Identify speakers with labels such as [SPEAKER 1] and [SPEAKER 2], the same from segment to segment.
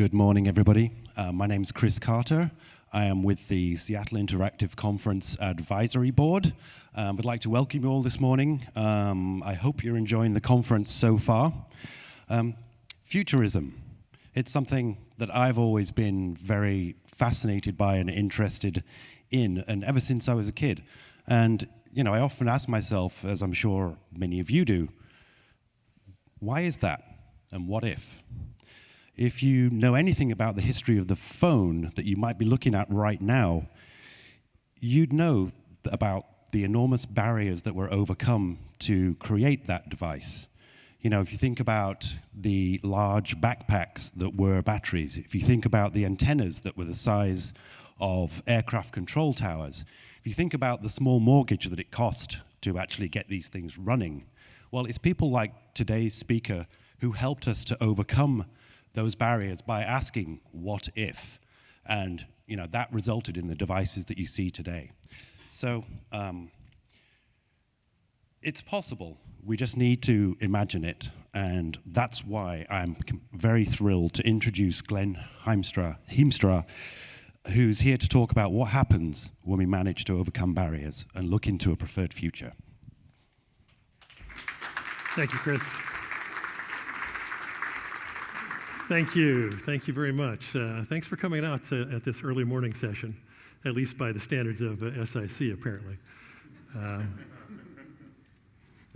[SPEAKER 1] Good morning, everybody. My name's Chris Carter. I am with the Seattle Interactive Conference Advisory Board. I'd like to welcome you all this morning. I hope you're enjoying the conference so far. Futurism. It's something that I've always been very fascinated by and interested in, and ever since I was a kid. And, you know, I often ask myself, as I'm sure many of you do, why is that? And what if? If you know anything about the history of the phone that you might be looking at right now, you'd know about the enormous barriers that were overcome to create that device. You know, if you think about the large backpacks that were batteries, if you think about the antennas that were the size of aircraft control towers, if you think about the small mortgage that it cost to actually get these things running, well, it's people like today's speaker who helped us to overcome those barriers by asking, what if? And, you know, that resulted in the devices that you see today. So it's possible. We just need to imagine it. And that's why I'm very thrilled to introduce Glen Hiemstra, who's here to talk about what happens when we manage to overcome barriers and look into a preferred future.
[SPEAKER 2] Thank you, Chris. Thank you. Thank you very much. Thanks for coming out at this early morning session, at least by the standards of SIC, apparently. I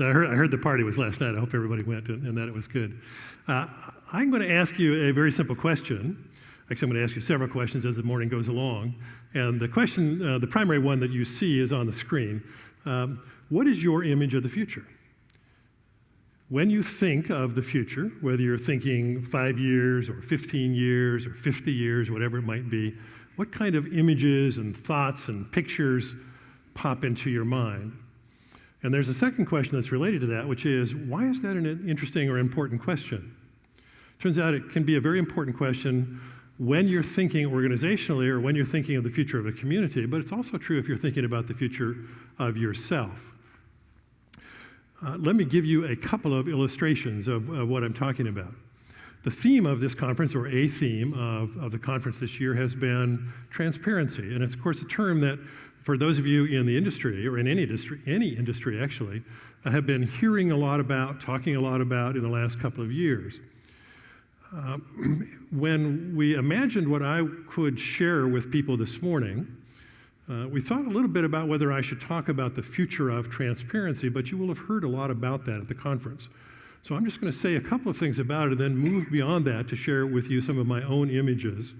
[SPEAKER 2] heard the party was last night. I hope everybody went and that it was good. I'm going to ask you a very simple question. Actually, I'm going to ask you several questions as the morning goes along. And the question, the primary one that you see is on the screen. What is your image of the future? When you think of the future, whether you're thinking 5 years or 15 years or 50 years, whatever it might be, what kind of images and thoughts and pictures pop into your mind? And there's a second question that's related to that, which is, why is that an interesting or important question? Turns out it can be a very important question when you're thinking organizationally or when you're thinking of the future of a community, but it's also true if you're thinking about the future of yourself. Let me give you a couple of illustrations of what I'm talking about. The theme of this conference, or a theme of the conference this year, has been transparency. And it's, of course, a term that, for those of you in the industry, or in any industry actually, have been hearing a lot about, talking a lot about in the last couple of years. When we imagined what I could share with people this morning, we thought a little bit about whether I should talk about the future of transparency, but you will have heard a lot about that at the conference. So I'm just going to say a couple of things about it and then move beyond that to share with you some of my own images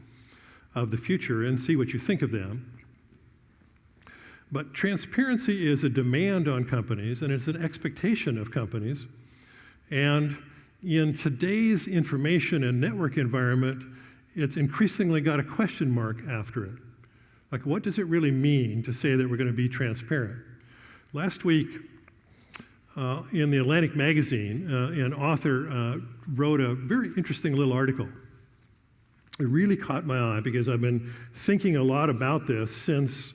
[SPEAKER 2] of the future and see what you think of them. But transparency is a demand on companies, and it's an expectation of companies. And in today's information and network environment, it's increasingly got a question mark after it. Like, what does it really mean to say that we're going to be transparent? Last week, in the Atlantic magazine, an author wrote a very interesting little article. It really caught my eye because I've been thinking a lot about this since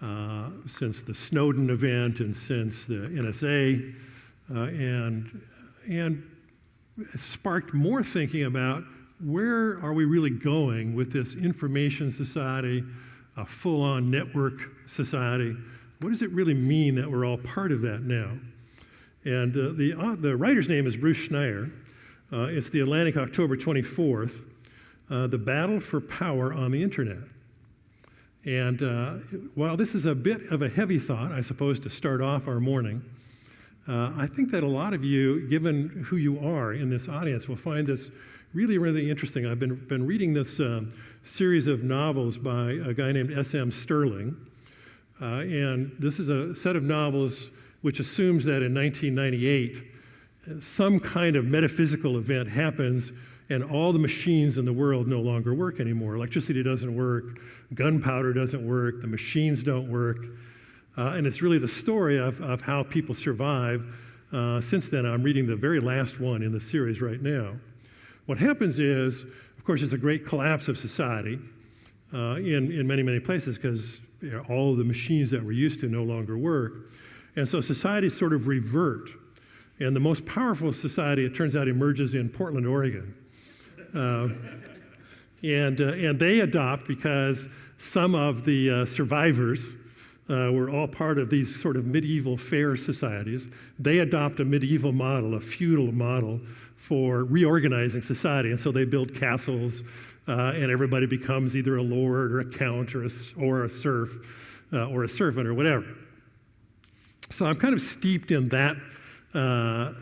[SPEAKER 2] the Snowden event and since the NSA, and sparked more thinking about where are we really going with this information society, a full-on network society. What does it really mean that we're all part of that now? And the writer's name is Bruce Schneier. It's the Atlantic, October 24th, The Battle for Power on the Internet. And while this is a bit of a heavy thought, I suppose, to start off our morning, I think that a lot of you, given who you are in this audience, will find this really, really interesting. I've been reading this series of novels by a guy named S.M. Sterling. And this is a set of novels which assumes that in 1998, some kind of metaphysical event happens and all the machines in the world no longer work anymore. Electricity doesn't work, gunpowder doesn't work, the machines don't work. And it's really the story of how people survive. Since then, I'm reading the very last one in the series right now. What happens is, of course, it's a great collapse of society in many, many places because all of the machines that we're used to no longer work. And so societies sort of revert. And the most powerful society, it turns out, emerges in Portland, Oregon. And they adopt, because some of the survivors were all part of these sort of medieval fair societies. They adopt a medieval model, a feudal model for reorganizing society. And so they build castles, and everybody becomes either a lord or a count or a serf or a servant or whatever. So I'm kind of steeped in that kind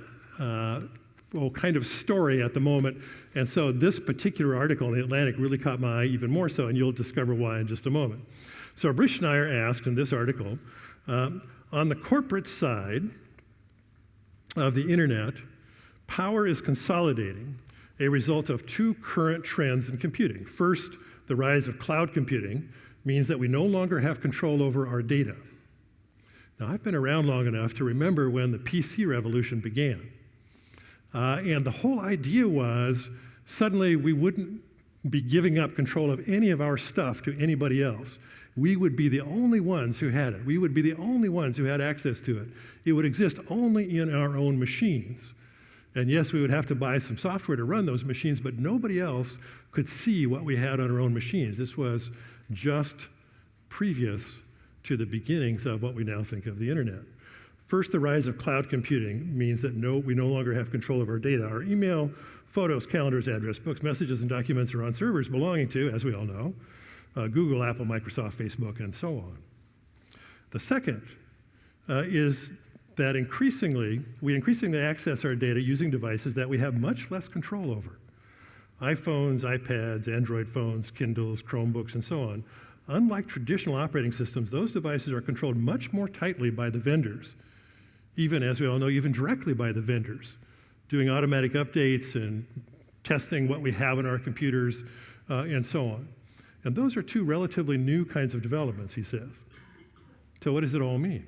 [SPEAKER 2] of story at the moment. And so this particular article in The Atlantic really caught my eye even more so, and you'll discover why in just a moment. So Brish Schneier asked in this article, on the corporate side of the internet, power is consolidating, a result of two current trends in computing. First, the rise of cloud computing means that we no longer have control over our data. Now, I've been around long enough to remember when the PC revolution began. And the whole idea was suddenly we wouldn't be giving up control of any of our stuff to anybody else. We would be the only ones who had it. We would be the only ones who had access to it. It would exist only in our own machines. And yes, we would have to buy some software to run those machines, but nobody else could see what we had on our own machines. This was just previous to the beginnings of what we now think of the internet. First, the rise of cloud computing means that we no longer have control of our data. Our email, photos, calendars, address books, messages, and documents are on servers belonging to, as we all know, Google, Apple, Microsoft, Facebook, and so on. The second is that we increasingly access our data using devices that we have much less control over. iPhones, iPads, Android phones, Kindles, Chromebooks, and so on. Unlike traditional operating systems, those devices are controlled much more tightly by the vendors, even, as we all know, even directly by the vendors, doing automatic updates and testing what we have in our computers, and so on. And those are two relatively new kinds of developments, he says. So what does it all mean?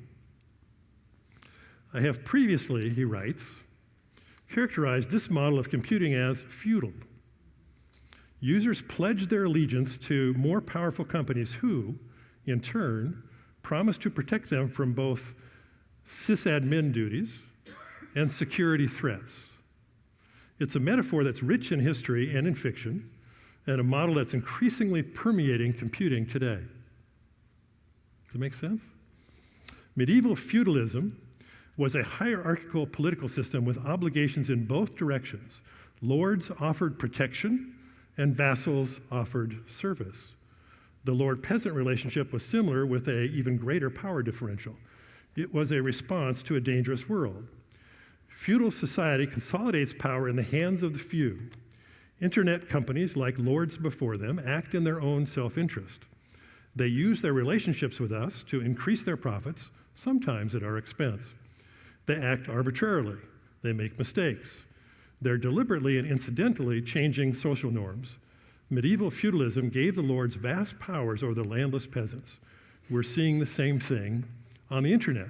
[SPEAKER 2] I have previously, he writes, characterized this model of computing as feudal. Users pledge their allegiance to more powerful companies who, in turn, promise to protect them from both sysadmin duties and security threats. It's a metaphor that's rich in history and in fiction, and a model that's increasingly permeating computing today. Does that make sense? Medieval feudalism was a hierarchical political system with obligations in both directions. Lords offered protection, and vassals offered service. The lord-peasant relationship was similar, with an even greater power differential. It was a response to a dangerous world. Feudal society consolidates power in the hands of the few. Internet companies, like lords before them, act in their own self-interest. They use their relationships with us to increase their profits, sometimes at our expense. They act arbitrarily. They make mistakes. They're deliberately and incidentally changing social norms. Medieval feudalism gave the lords vast powers over the landless peasants. We're seeing the same thing on the internet.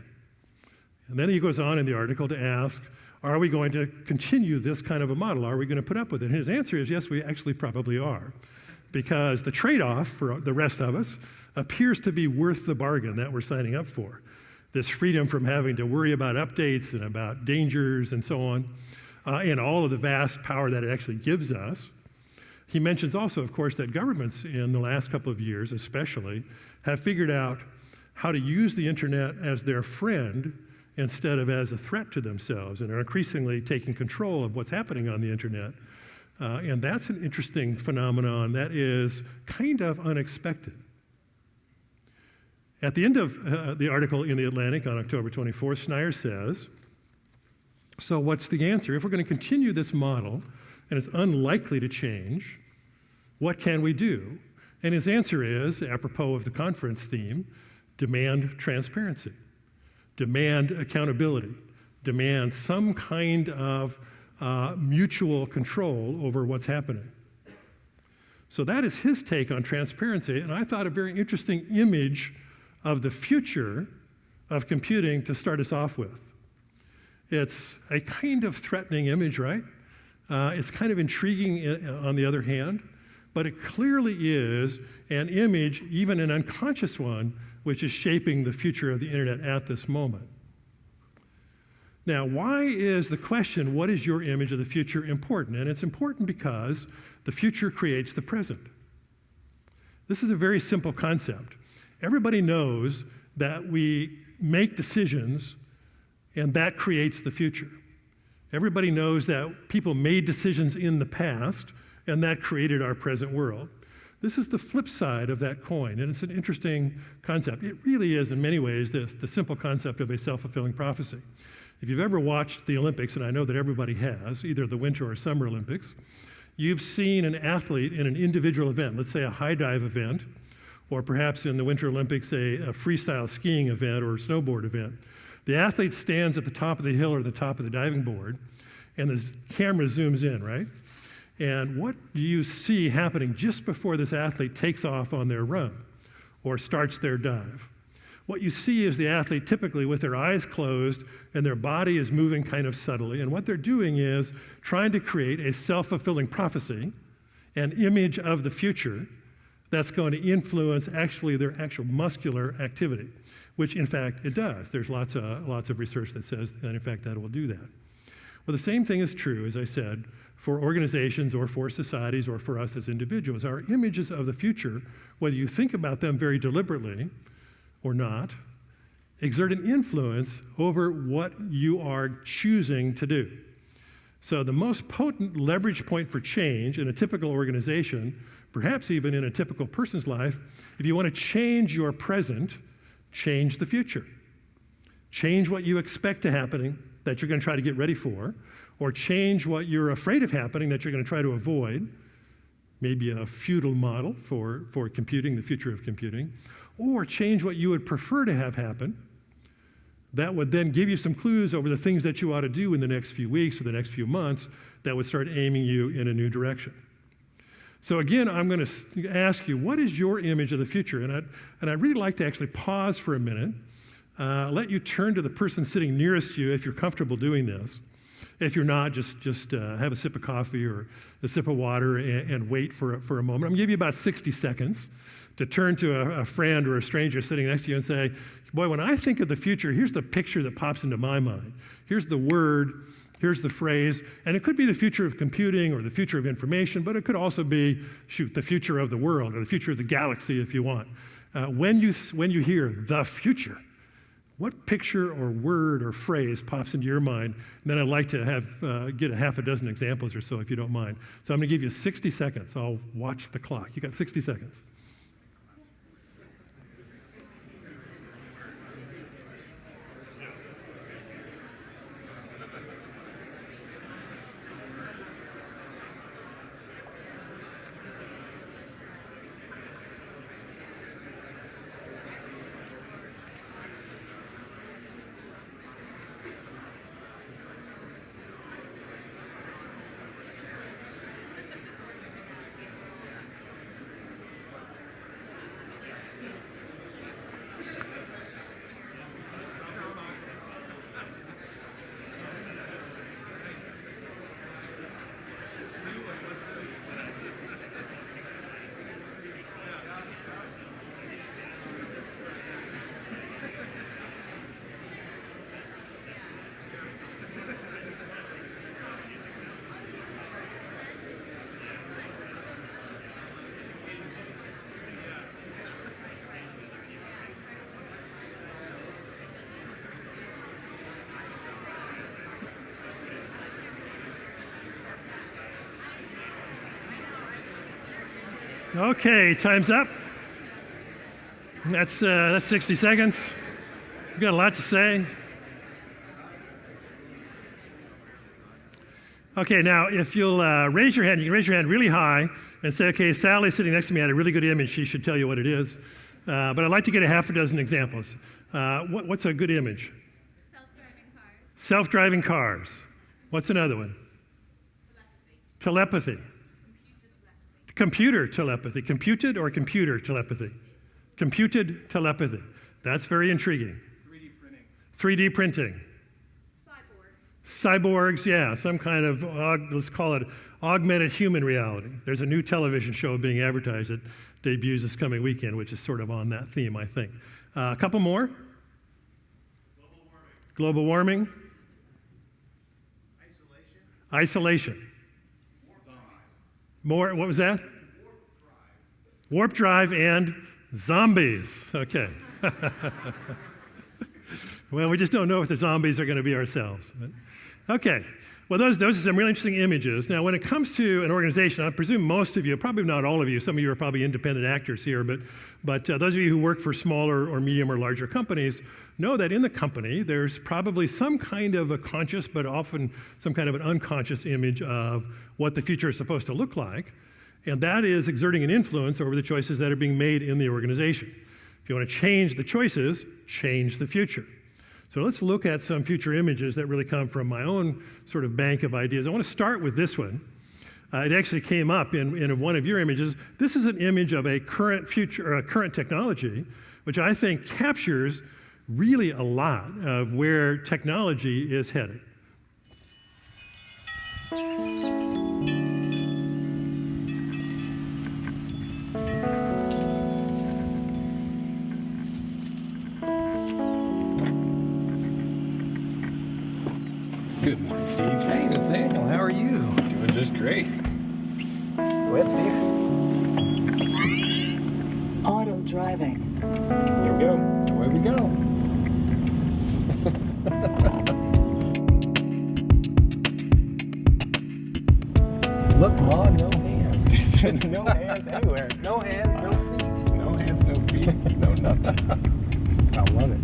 [SPEAKER 2] And then he goes on in the article to ask, are we going to continue this kind of a model? Are we going to put up with it? And his answer is yes, we actually probably are. Because the trade-off for the rest of us appears to be worth the bargain that we're signing up for. This freedom from having to worry about updates and about dangers and so on, and all of the vast power that it actually gives us. He mentions also, of course, that governments in the last couple of years especially have figured out how to use the internet as their friend instead of as a threat to themselves, and are increasingly taking control of what's happening on the internet. And that's an interesting phenomenon that is kind of unexpected. At the end of the article in The Atlantic on October 24th, Schneier says, so what's the answer? If we're going to continue this model, and it's unlikely to change, what can we do? And his answer is, apropos of the conference theme, demand transparency, demand accountability, demand some kind of mutual control over what's happening. So that is his take on transparency, and I thought a very interesting image of the future of computing to start us off with. It's a kind of threatening image, right? It's kind of intriguing on the other hand, but it clearly is an image, even an unconscious one, which is shaping the future of the internet at this moment. Now, why is the question, what is your image of the future, important? And it's important because the future creates the present. This is a very simple concept. Everybody knows that we make decisions and that creates the future. Everybody knows that people made decisions in the past and that created our present world. This is the flip side of that coin, and it's an interesting concept. It really is, in many ways, the simple concept of a self-fulfilling prophecy. If you've ever watched the Olympics, and I know that everybody has, either the Winter or Summer Olympics, you've seen an athlete in an individual event, let's say a high dive event, or perhaps in the Winter Olympics, a freestyle skiing event or snowboard event. The athlete stands at the top of the hill or the top of the diving board, and the camera zooms in, right? And what do you see happening just before this athlete takes off on their run or starts their dive? What you see is the athlete typically with their eyes closed and their body is moving kind of subtly. And what they're doing is trying to create a self-fulfilling prophecy, an image of the future that's going to influence actually their actual muscular activity, which in fact it does. There's lots of research that says that in fact that will do that. Well, the same thing is true, as I said, for organizations or for societies or for us as individuals. Our images of the future, whether you think about them very deliberately or not, exert an influence over what you are choosing to do. So the most potent leverage point for change in a typical organization, perhaps even in a typical person's life, if you want to change your present, change the future. Change what you expect to happen that you're going to try to get ready for, or change what you're afraid of happening that you're going to try to avoid, maybe a feudal model for computing, the future of computing, or change what you would prefer to have happen. That would then give you some clues over the things that you ought to do in the next few weeks or the next few months that would start aiming you in a new direction. So again, I'm going to ask you, what is your image of the future? And I'd really like to actually pause for a minute, let you turn to the person sitting nearest you if you're comfortable doing this. If you're not, just have a sip of coffee or a sip of water and wait for a moment. I'm going to give you about 60 seconds to turn to a friend or a stranger sitting next to you and say, boy, when I think of the future, here's the picture that pops into my mind. Here's the word, here's the phrase, and it could be the future of computing or the future of information, but it could also be, the future of the world or the future of the galaxy if you want. When you hear the future, what picture or word or phrase pops into your mind? And then I'd like to get a half a dozen examples or so, if you don't mind. So I'm going to give you 60 seconds. I'll watch the clock. You got 60 seconds. Okay, time's up. That's 60 seconds. We've got a lot to say. Okay, now if you'll raise your hand, you can raise your hand really high and say, okay, Sally sitting next to me had a really good image. She should tell you what it is. But I'd like to get a half a dozen examples. What's a good image?
[SPEAKER 3] Self-driving cars.
[SPEAKER 2] Self-driving cars. What's another one? Telepathy. Computer telepathy. Computed or computer telepathy? Computed telepathy. That's very intriguing.
[SPEAKER 4] 3D printing.
[SPEAKER 2] 3D printing. Cyborgs, yeah, some kind of, let's call it augmented human reality. There's a new television show being advertised that debuts this coming weekend, which is sort of on that theme, I think. A couple more. Global warming.
[SPEAKER 4] Isolation.
[SPEAKER 2] Isolation. More, what was that? Warp drive and zombies. Okay. Well, we just don't know if the zombies are going to be ourselves. Okay. Well, those are some really interesting images. Now, when it comes to an organization, I presume most of you, probably not all of you, some of you are probably independent actors here, but those of you who work for smaller or medium or larger companies know that in the company, there's probably some kind of a conscious, but often some kind of an unconscious image of what the future is supposed to look like. And that is exerting an influence over the choices that are being made in the organization. If you want to change the choices, change the future. So let's look at some future images that really come from my own sort of bank of ideas. I want to start with this one. It actually came up in one of your images. This is an image of a current future, or a current technology, which I think captures really a lot of where technology is headed.
[SPEAKER 3] Good morning, Steve.
[SPEAKER 4] Hey, Nathaniel, how are you?
[SPEAKER 3] Doing just great.
[SPEAKER 4] Go ahead, Steve.
[SPEAKER 5] Auto driving.
[SPEAKER 4] Here we go. Away we go. Look, Ma, no hands. No hands anywhere. No hands, no feet.
[SPEAKER 3] No hands, no feet, no nothing.
[SPEAKER 4] I love it.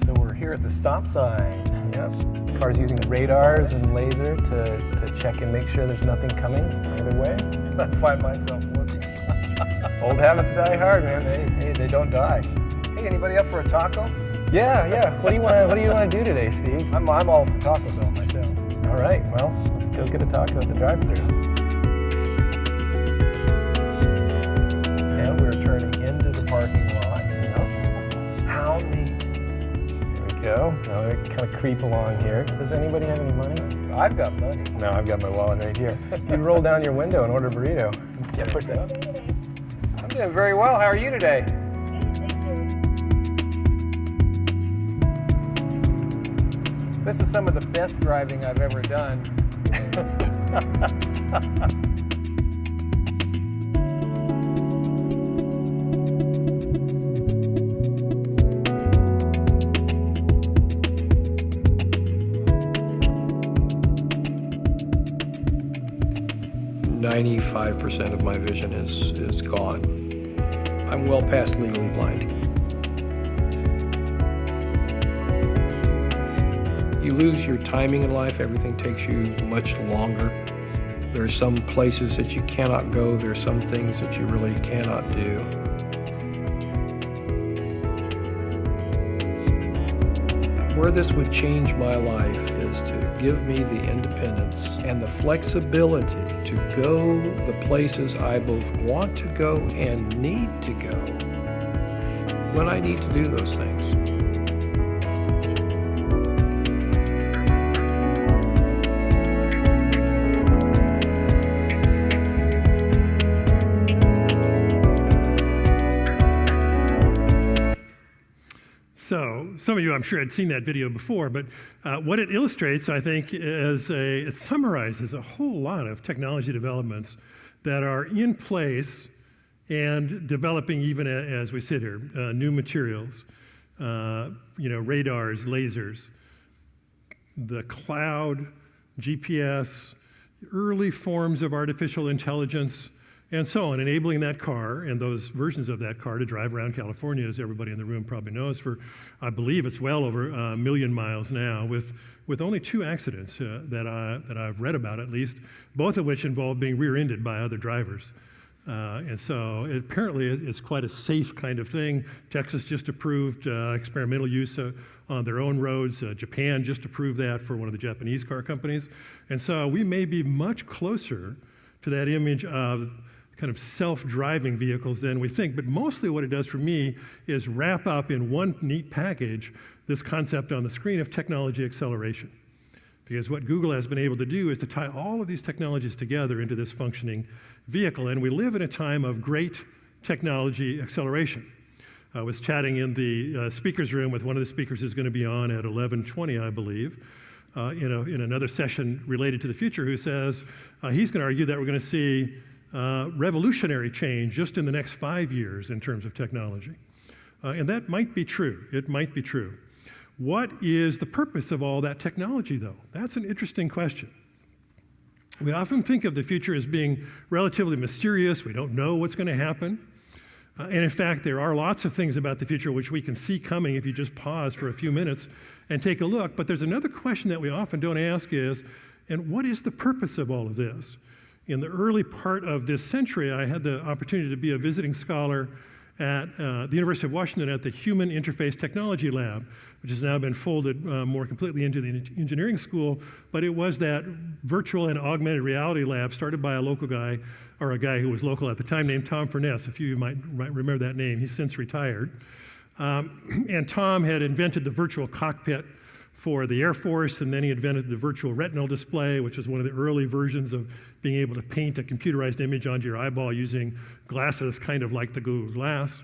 [SPEAKER 4] So we're here at the stop sign. Yep. Car's using the radars and laser to check and make sure there's nothing coming either way. I find myself looking. Old habits die hard, man. They don't die. Hey, anybody up for a taco? Yeah. What do you want to do today, Steve? I'm all for Taco Bell myself. All right. Well, let's go get a taco at the drive-thru. And we're turning into the parking lot. How neat. There we go. Now we kind of creep along here. Does anybody have any money? I've got money. No, I've got my wallet right here. You roll down your window and order a burrito. Yeah, push that up. I'm doing very well. How are you today? This is some of the best driving I've ever done.
[SPEAKER 3] 95% of my vision is gone. I'm well past legally blind. You lose your timing in life, everything takes you much longer. There are some places that you cannot go, there are some things that you really cannot do. Where this would change my life is to give me the independence and the flexibility to go the places I both want to go and need to go when I need to do those things.
[SPEAKER 2] So some of you, I'm sure, had seen that video before, but what it illustrates, I think, it summarizes a whole lot of technology developments that are in place and developing even as we sit here. New materials, radars, lasers, the cloud, GPS, early forms of artificial intelligence, and so on, enabling that car and those versions of that car to drive around California, as everybody in the room probably knows, for, I believe it's well over 1 million miles now, with only 2 accidents that I've read about, at least, both of which involve being rear-ended by other drivers. And so apparently it's quite a safe kind of thing. Texas just approved experimental use on their own roads. Japan just approved that for one of the Japanese car companies. And so we may be much closer to that image of kind of self-driving vehicles than we think. But mostly what it does for me is wrap up in one neat package this concept on the screen of technology acceleration. Because what Google has been able to do is to tie all of these technologies together into this functioning vehicle. And we live in a time of great technology acceleration. I was chatting in the speaker's room with one of the speakers who's going to be on at 11:20, I believe. in another session related to the future, who says he's going to argue that we're going to see revolutionary change just in the next 5 years in terms of technology. And that might be true. It might be true. What is the purpose of all that technology, though? That's an interesting question. We often think of the future as being relatively mysterious. We don't know what's going to happen. And in fact, there are lots of things about the future which we can see coming if you just pause for a few minutes and take a look. But there's another question that we often don't ask is, and what is the purpose of all of this? In the early part of this century, I had the opportunity to be a visiting scholar at the University of Washington at the Human Interface Technology Lab, which has now been folded more completely into the engineering school. But it was that virtual and augmented reality lab started by a local guy, or a guy who was local at the time, named Tom Furness. A few of you might remember that name. He's since retired. And Tom had invented the virtual cockpit for the Air Force, and then he invented the virtual retinal display, which was one of the early versions of being able to paint a computerized image onto your eyeball using glasses, kind of like the Google Glass.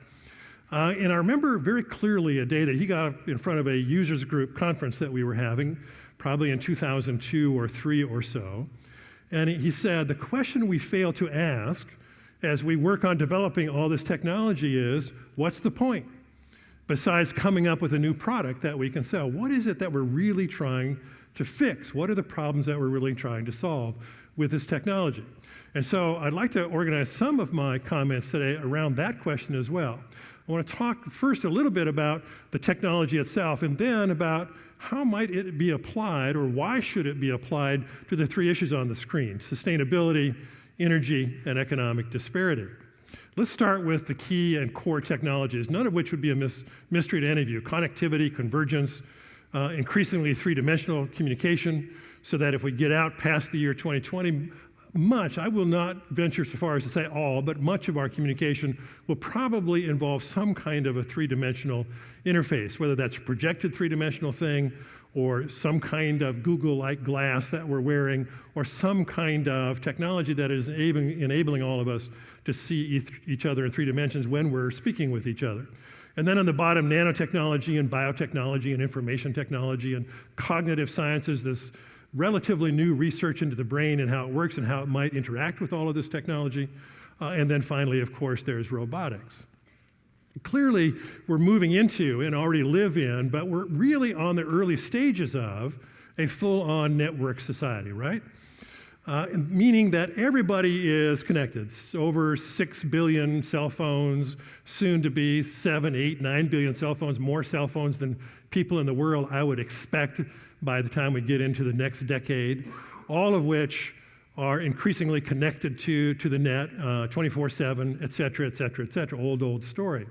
[SPEAKER 2] And I remember very clearly a day that he got up in front of a users group conference that we were having, probably in 2002 or 3 or so. And he said, the question we fail to ask as we work on developing all this technology is, what's the point? Besides coming up with a new product that we can sell, what is it that we're really trying to fix? What are the problems that we're really trying to solve with this technology? And so I'd like to organize some of my comments today around that question as well. I want to talk first a little bit about the technology itself, and then about how might it be applied, or why should it be applied to the 3 issues on the screen: sustainability, energy, and economic disparity. Let's start with the key and core technologies, none of which would be a mystery to any of you: connectivity, convergence, increasingly 3-dimensional communication, so that if we get out past the year 2020, I will not venture so far as to say all, but much of our communication will probably involve some kind of a 3-dimensional interface, whether that's a projected 3-dimensional thing, or some kind of Google-like glass that we're wearing, or some kind of technology that is enabling all of us to see each other in 3 dimensions when we're speaking with each other. And then on the bottom, nanotechnology and biotechnology and information technology and cognitive sciences, this relatively new research into the brain and how it works and how it might interact with all of this technology. And then finally, of course, there's robotics. Clearly, we're moving into and already live in, but we're really on the early stages of a full-on network society, right? Meaning that everybody is connected. Over 6 billion cell phones, soon to be 7, 8, 9 billion cell phones, more cell phones than people in the world I would expect by the time we get into the next decade, all of which are increasingly connected to the net 24/7, et cetera, et cetera, et cetera. Old story.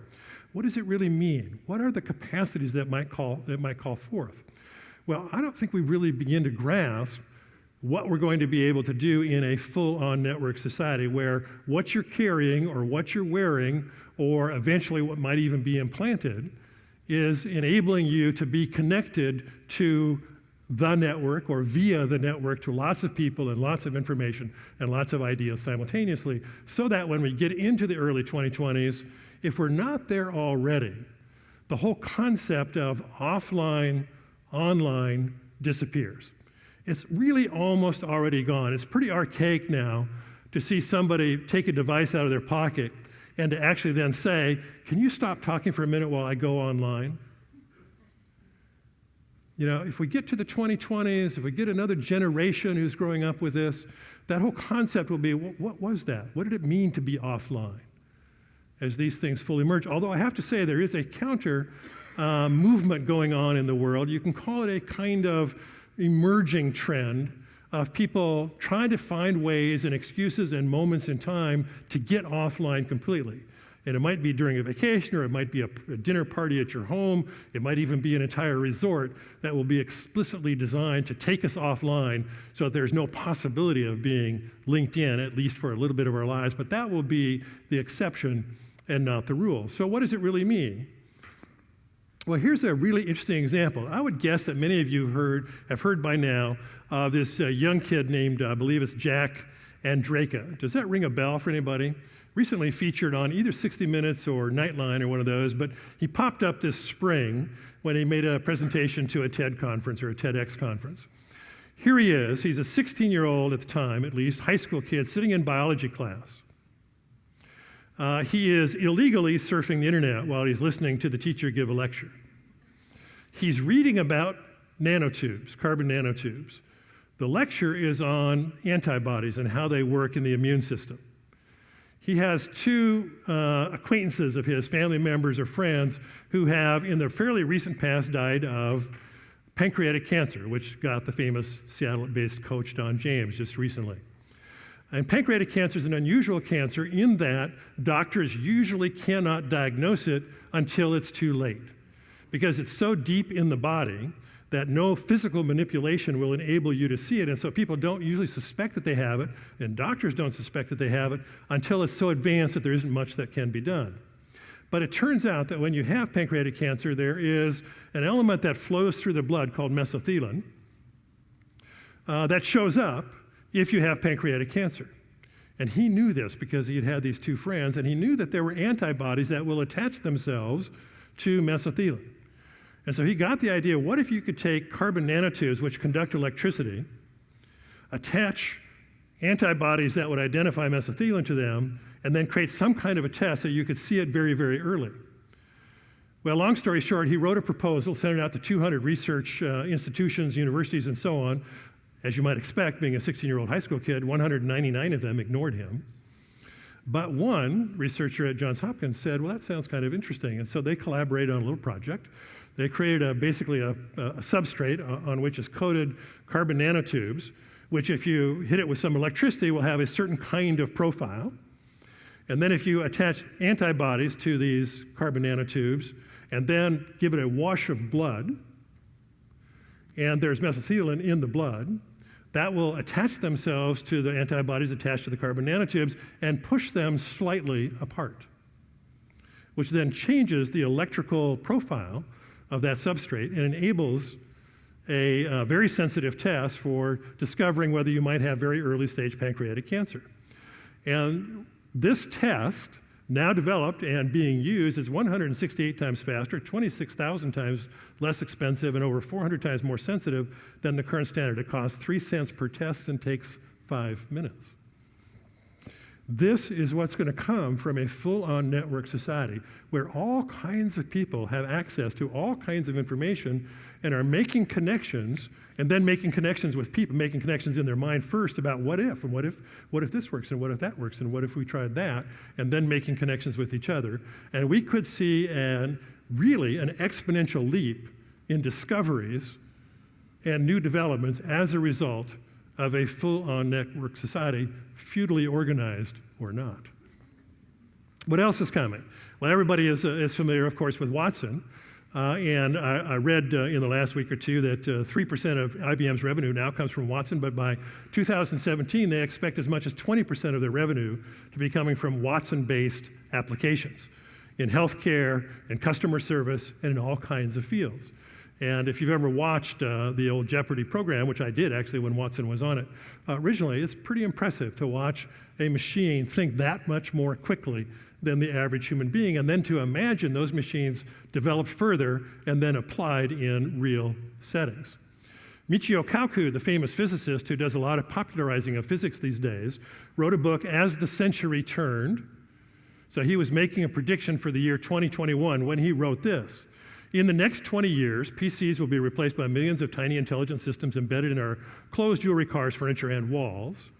[SPEAKER 2] What does it really mean? What are the capacities that might call forth? Well, I don't think we really begin to grasp what we're going to be able to do in a full-on network society, where what you're carrying or what you're wearing, or eventually what might even be implanted, is enabling you to be connected to the network, or via the network, to lots of people and lots of information and lots of ideas simultaneously, so that when we get into the early 2020s, if we're not there already, the whole concept of offline, online disappears. It's really almost already gone. It's pretty archaic now to see somebody take a device out of their pocket and to actually then say, can you stop talking for a minute while I go online? You know, if we get to the 2020s, if we get another generation who's growing up with this, that whole concept will be, what was that? What did it mean to be offline as these things fully merge? Although I have to say there is a counter movement going on in the world. You can call it a kind of emerging trend of people trying to find ways and excuses and moments in time to get offline completely. And it might be during a vacation, or it might be a dinner party at your home. It might even be an entire resort that will be explicitly designed to take us offline so that there's no possibility of being linked in, at least for a little bit of our lives. But that will be the exception and not the rule. So what does it really mean? Well, here's a really interesting example. I would guess that many of you have heard by now of this young kid named, I believe it's Jack Andraka. Does that ring a bell for anybody? Recently featured on either 60 Minutes or Nightline or one of those, but he popped up this spring when he made a presentation to a TED conference or a TEDx conference. Here he is. He's a 16-year-old at the time, at least, high school kid sitting in biology class. He is illegally surfing the internet while he's listening to the teacher give a lecture. He's reading about nanotubes, carbon nanotubes. The lecture is on antibodies and how they work in the immune system. He has two acquaintances of his, family members or friends, who have, in the fairly recent past, died of pancreatic cancer, which got the famous Seattle-based coach Don James just recently. And pancreatic cancer is an unusual cancer in that doctors usually cannot diagnose it until it's too late, because it's so deep in the body that no physical manipulation will enable you to see it. And so people don't usually suspect that they have it, and doctors don't suspect that they have it until it's so advanced that there isn't much that can be done. But it turns out that when you have pancreatic cancer, there is an element that flows through the blood called mesothelin that shows up if you have pancreatic cancer. And he knew this because he had had these two friends, and he knew that there were antibodies that will attach themselves to mesothelin. And so he got the idea, what if you could take carbon nanotubes, which conduct electricity, attach antibodies that would identify mesothelin to them, and then create some kind of a test so you could see it very, very early. Well, long story short, he wrote a proposal, sent it out to 200 research institutions, universities, and so on. As you might expect, being a 16-year-old high school kid, 199 of them ignored him. But one researcher at Johns Hopkins said, well, that sounds kind of interesting. And so they collaborated on a little project. They created basically a substrate on which is coated carbon nanotubes, which if you hit it with some electricity will have a certain kind of profile. And then if you attach antibodies to these carbon nanotubes and then give it a wash of blood, and there's mesothelin in the blood, that will attach themselves to the antibodies attached to the carbon nanotubes and push them slightly apart, which then changes the electrical profile of that substrate and enables a very sensitive test for discovering whether you might have very early stage pancreatic cancer. And this test, now developed and being used, is 168 times faster, 26,000 times less expensive, and over 400 times more sensitive than the current standard. It costs 3 cents per test and takes 5 minutes. This is what's going to come from a full-on network society where all kinds of people have access to all kinds of information and are making connections, and then making connections with people, making connections in their mind first about what if, and what if this works, and what if that works, and what if we tried that, and then making connections with each other. And we could see really an exponential leap in discoveries and new developments as a result of a full-on network society, feudally organized or not. What else is coming? Well, everybody is familiar, of course, with Watson. And I read in the last week or two that 3% of IBM's revenue now comes from Watson, but by 2017, they expect as much as 20% of their revenue to be coming from Watson-based applications in healthcare, in customer service, and in all kinds of fields. And if you've ever watched the old Jeopardy program, which I did actually when Watson was on it, originally, it's pretty impressive to watch a machine think that much more quickly than the average human being, and then to imagine those machines developed further and then applied in real settings. Michio Kaku, the famous physicist who does a lot of popularizing of physics these days, wrote a book, As the Century Turned. So he was making a prediction for the year 2021 when he wrote this. In the next 20 years, PCs will be replaced by millions of tiny intelligent systems embedded in our clothes, jewelry, cars, furniture, and walls.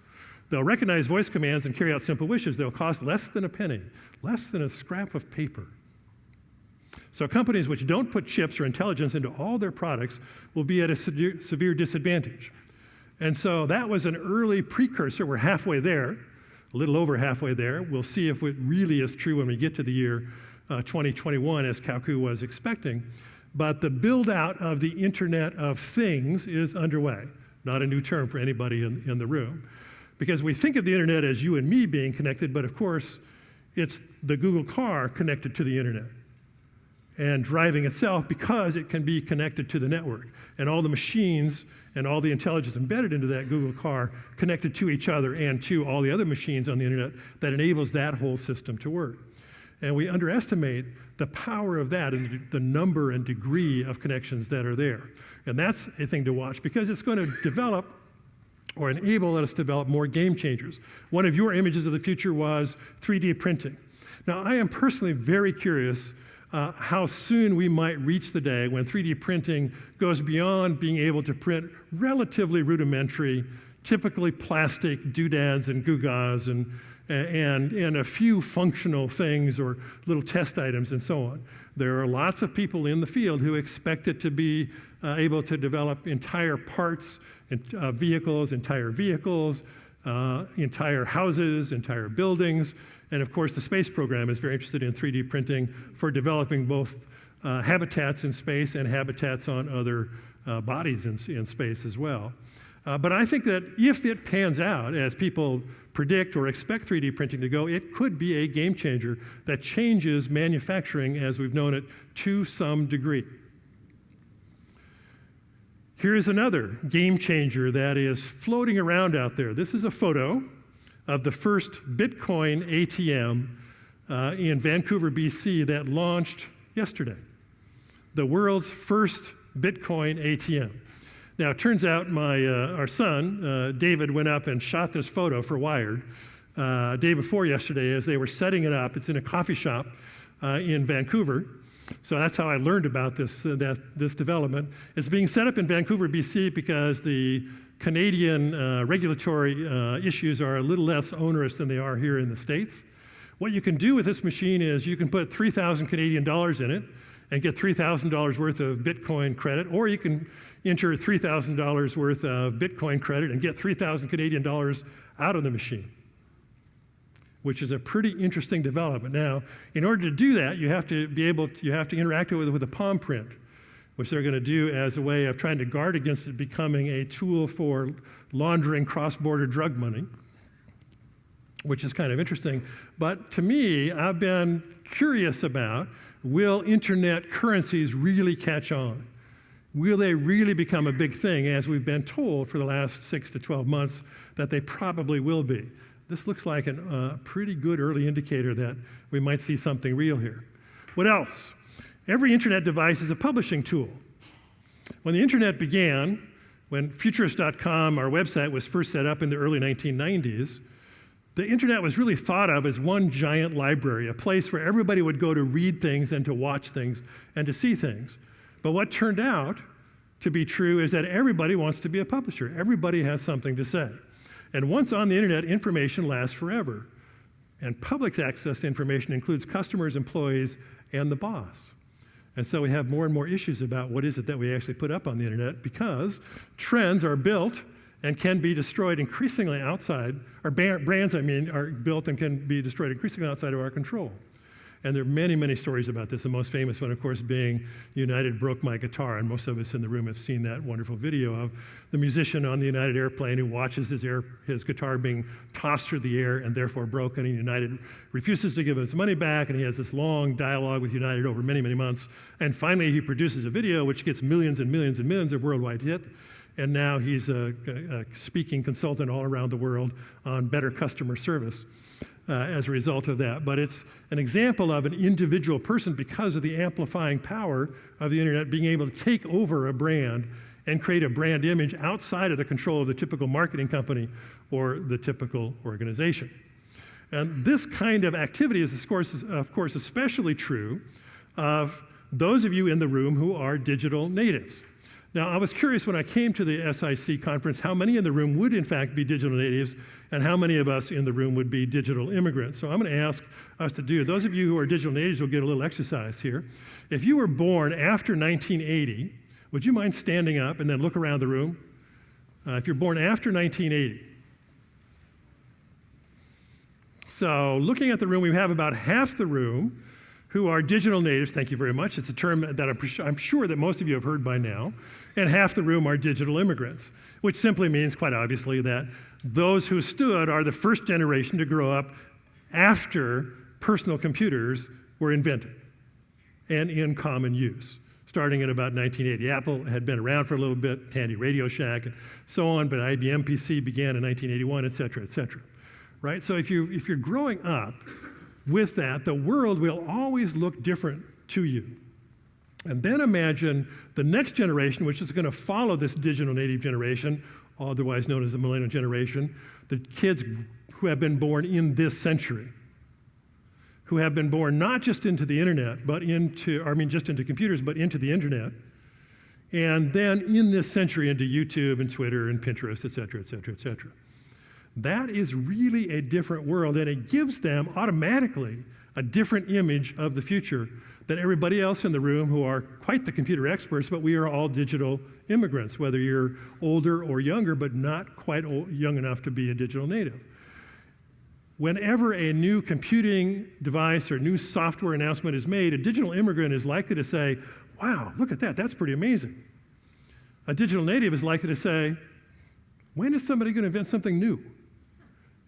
[SPEAKER 2] They'll recognize voice commands and carry out simple wishes. They'll cost less than a penny, less than a scrap of paper. So companies which don't put chips or intelligence into all their products will be at a severe disadvantage. And so that was an early precursor. We're halfway there, a little over halfway there. We'll see if it really is true when we get to the year 2021, as Kaku was expecting. But the build out of the Internet of Things is underway. Not a new term for anybody in the room. Because we think of the internet as you and me being connected, but of course, it's the Google car connected to the internet and driving itself because it can be connected to the network. And all the machines and all the intelligence embedded into that Google car connected to each other and to all the other machines on the internet that enables that whole system to work. And we underestimate the power of that and the number and degree of connections that are there. And that's a thing to watch because it's going to develop or enable us to develop more game changers. One of your images of the future was 3D printing. Now, I am personally very curious how soon we might reach the day when 3D printing goes beyond being able to print relatively rudimentary, typically plastic doodads and gewgaws and a few functional things or little test items and so on. There are lots of people in the field who expect it to be able to develop entire parts, vehicles, entire houses, entire buildings. And of course, the space program is very interested in 3D printing for developing both habitats in space and habitats on other bodies in space as well. But I think that if it pans out, as people predict or expect 3D printing to go, it could be a game changer that changes manufacturing as we've known it to some degree. Here's another game changer that is floating around out there. This is a photo of the first Bitcoin ATM in Vancouver, BC that launched yesterday. The world's first Bitcoin ATM. Now, it turns out our son, David, went up and shot this photo for Wired day before yesterday as they were setting it up. It's in a coffee shop in Vancouver. So that's how I learned about this development. It's being set up in Vancouver, BC because the Canadian regulatory issues are a little less onerous than they are here in the States. What you can do with this machine is you can put 3,000 Canadian dollars in it and get $3,000 worth of Bitcoin credit, or you can enter $3,000 worth of Bitcoin credit and get 3,000 Canadian dollars out of the machine, which is a pretty interesting development. Now, in order to do that, you have to interact with a palm print, which they're going to do as a way of trying to guard against it becoming a tool for laundering cross-border drug money, which is kind of interesting. But to me, I've been curious about, will internet currencies really catch on? Will they really become a big thing, as we've been told for the last 6 to 12 months that they probably will be? This looks like a pretty good early indicator that we might see something real here. What else? Every internet device is a publishing tool. When the internet began, when futurist.com, our website, was first set up in the early 1990s, the internet was really thought of as one giant library, a place where everybody would go to read things and to watch things and to see things. But what turned out to be true is that everybody wants to be a publisher. Everybody has something to say. And once on the internet, information lasts forever. And public access to information includes customers, employees, and the boss. And so we have more and more issues about what is it that we actually put up on the internet, because trends are built and can be destroyed increasingly outside, or brands, are built and can be destroyed increasingly outside of our control. And there are many, many stories about this, the most famous one, of course, being United broke my guitar, and most of us in the room have seen that wonderful video of the musician on the United airplane who watches his guitar being tossed through the air and therefore broken, and United refuses to give him his money back, and he has this long dialogue with United over many, many months, and finally he produces a video which gets millions and millions and millions of worldwide hits, and now he's a speaking consultant all around the world on better customer service. As a result of that. But it's an example of an individual person, because of the amplifying power of the internet, being able to take over a brand and create a brand image outside of the control of the typical marketing company or the typical organization. And this kind of activity is, of course, especially true of those of you in the room who are digital natives. Now, I was curious when I came to the SIC conference how many in the room would in fact be digital natives and how many of us in the room would be digital immigrants. So I'm going to ask us to do, those of you who are digital natives will get a little exercise here. If you were born after 1980, would you mind standing up and then look around the room? If you're born after 1980. So looking at the room, we have about half the room who are digital natives. Thank you very much. It's a term that I'm sure that most of you have heard by now. And half the room are digital immigrants, which simply means, quite obviously, that those who stood are the first generation to grow up after personal computers were invented and in common use, starting in about 1980. Apple had been around for a little bit, Handy Radio Shack, and so on, but IBM PC began in 1981, et cetera, et cetera. Right? So if you're growing up with that, the world will always look different to you. And then imagine the next generation, which is going to follow this digital native generation, otherwise known as the millennial generation, the kids who have been born in this century, who have been born not just into the internet, just into computers, but into the internet, and then in this century into YouTube and Twitter and Pinterest, et cetera, et cetera, et cetera. That is really a different world, and it gives them automatically a different image of the future than everybody else in the room who are quite the computer experts, but we are all digital immigrants, whether you're older or younger, but not quite young enough to be a digital native. Whenever a new computing device or new software announcement is made, a digital immigrant is likely to say, wow, look at that, that's pretty amazing. A digital native is likely to say, when is somebody going to invent something new?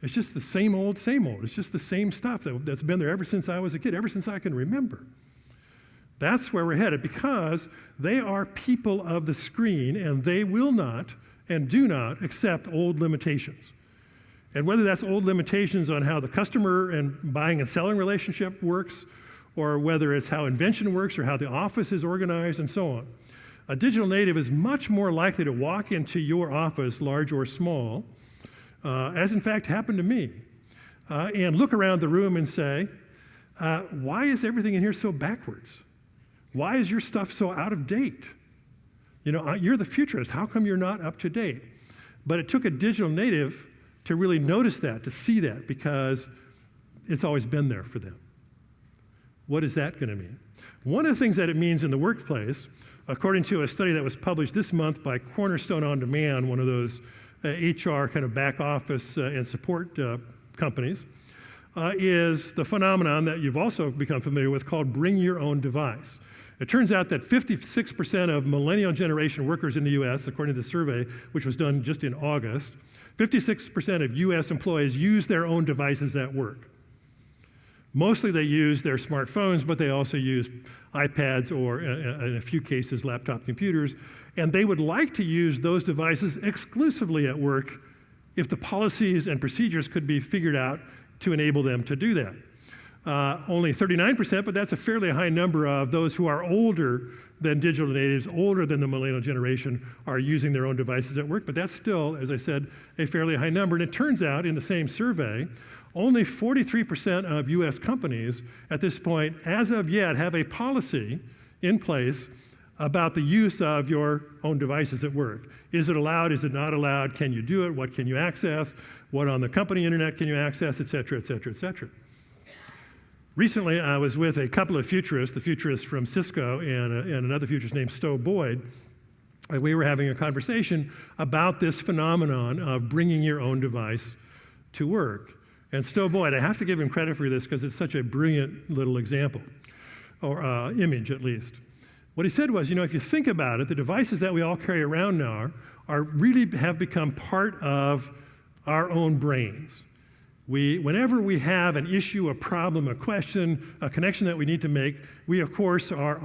[SPEAKER 2] It's just the same old, same old. It's just the same stuff that's been there ever since I was a kid, ever since I can remember. That's where we're headed, because they are people of the screen, and they will not and do not accept old limitations. And whether that's old limitations on how the customer and buying and selling relationship works, or whether it's how invention works or how the office is organized and so on, a digital native is much more likely to walk into your office, large or small, as in fact happened to me, and look around the room and say, why is everything in here so backwards? Why is your stuff so out of date? You know, you're the futurist. How come you're not up to date? But it took a digital native to really notice that, to see that, because it's always been there for them. What is that going to mean? One of the things that it means in the workplace, according to a study that was published this month by Cornerstone On Demand, one of those HR kind of back office and support companies, is the phenomenon that you've also become familiar with called bring your own device. It turns out that 56% of millennial generation workers in the US, according to the survey, which was done just in August, 56% of US employees use their own devices at work. Mostly they use their smartphones, but they also use iPads or, in a few cases, laptop computers. And they would like to use those devices exclusively at work if the policies and procedures could be figured out to enable them to do that. Only 39%, but that's a fairly high number of those who are older than digital natives, older than the millennial generation, are using their own devices at work. But that's still, as I said, a fairly high number. And it turns out in the same survey, only 43% of US companies at this point, as of yet, have a policy in place about the use of your own devices at work. Is it allowed? Is it not allowed? Can you do it? What can you access? What on the company internet can you access, et cetera, et cetera, et cetera. Recently, I was with a couple of futurists, the futurist from Cisco and another futurist named Stowe Boyd, and we were having a conversation about this phenomenon of bringing your own device to work. And Stowe Boyd, I have to give him credit for this because it's such a brilliant little example, or image at least. What he said was, you know, if you think about it, the devices that we all carry around now are really have become part of our own brains. Whenever we have an issue, a problem, a question, a connection that we need to make, we of course are,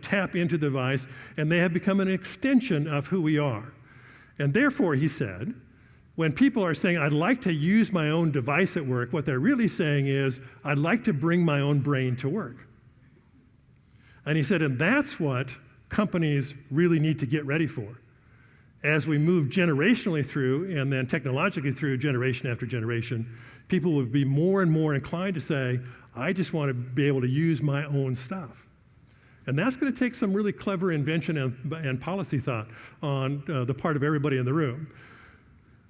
[SPEAKER 2] tap into the device, and they have become an extension of who we are. And therefore, he said, when people are saying, I'd like to use my own device at work, what they're really saying is, I'd like to bring my own brain to work. And he said, and that's what companies really need to get ready for. As we move generationally through and then technologically through generation after generation, people will be more and more inclined to say, I just want to be able to use my own stuff. And that's going to take some really clever invention and policy thought on the part of everybody in the room.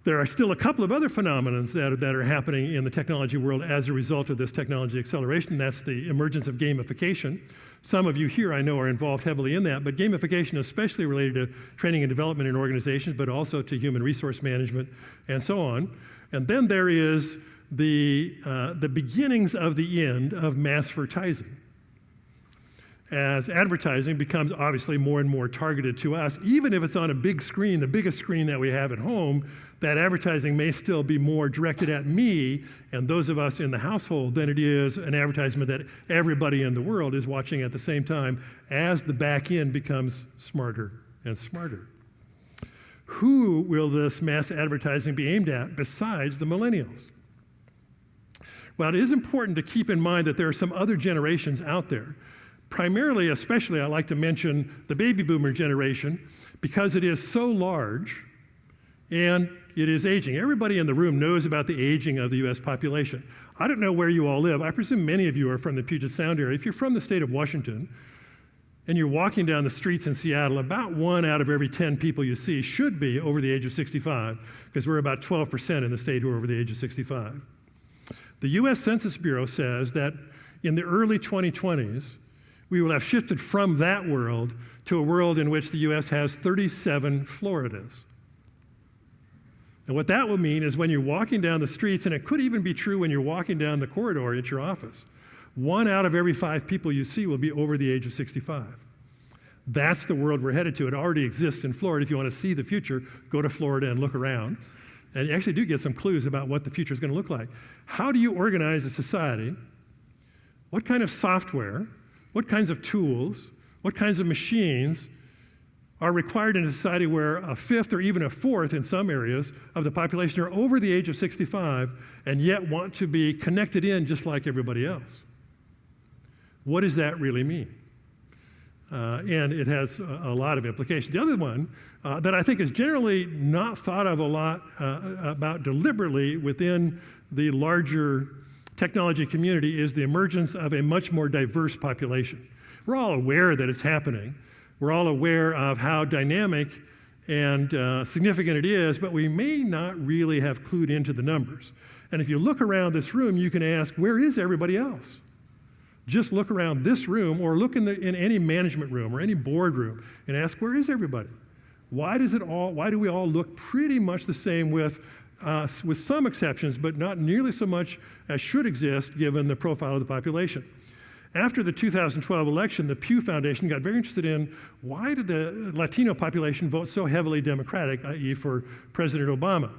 [SPEAKER 2] There are still a couple of other phenomena that are happening in the technology world as a result of this technology acceleration. That's the emergence of gamification. Some of you here I know are involved heavily in that, but gamification is especially related to training and development in organizations, but also to human resource management and so on. And then there is the beginnings of the end of mass-vertising. As advertising becomes obviously more and more targeted to us, even if it's on a big screen, the biggest screen that we have at home, that advertising may still be more directed at me and those of us in the household than it is an advertisement that everybody in the world is watching at the same time as the back end becomes smarter and smarter. Who will this mass advertising be aimed at besides the millennials? Well, it is important to keep in mind that there are some other generations out there. Primarily, especially, I like to mention the baby boomer generation because it is so large and it is aging. Everybody in the room knows about the aging of the U.S. population. I don't know where you all live. I presume many of you are from the Puget Sound area. If you're from the state of Washington and you're walking down the streets in Seattle, about 1 out of every 10 people you see should be over the age of 65, because we're about 12% in the state who are over the age of 65. The U.S. Census Bureau says that in the early 2020s, we will have shifted from that world to a world in which the U.S. has 37 Floridas. And what that will mean is when you're walking down the streets, and it could even be true when you're walking down the corridor at your office, 1 out of every 5 people you see will be over the age of 65. That's the world we're headed to. It already exists in Florida. If you want to see the future, go to Florida and look around. And you actually do get some clues about what the future is going to look like. How do you organize a society? What kind of software? What kinds of tools, what kinds of machines are required in a society where a fifth or even a fourth in some areas of the population are over the age of 65 and yet want to be connected in just like everybody else? What does that really mean? And it has a lot of implications. The other one that I think is generally not thought of a lot about deliberately within the larger technology community is the emergence of a much more diverse population. We're all aware that it's happening. We're all aware of how dynamic and significant it is, but we may not really have clued into the numbers. And if you look around this room, you can ask, where is everybody else? Just look around this room or look in any management room or any board room and ask, where is everybody? Why do we all look pretty much the same with some exceptions, but not nearly so much as should exist given the profile of the population? After the 2012 election, the Pew Foundation got very interested in why did the Latino population vote so heavily Democratic, i.e. for President Obama?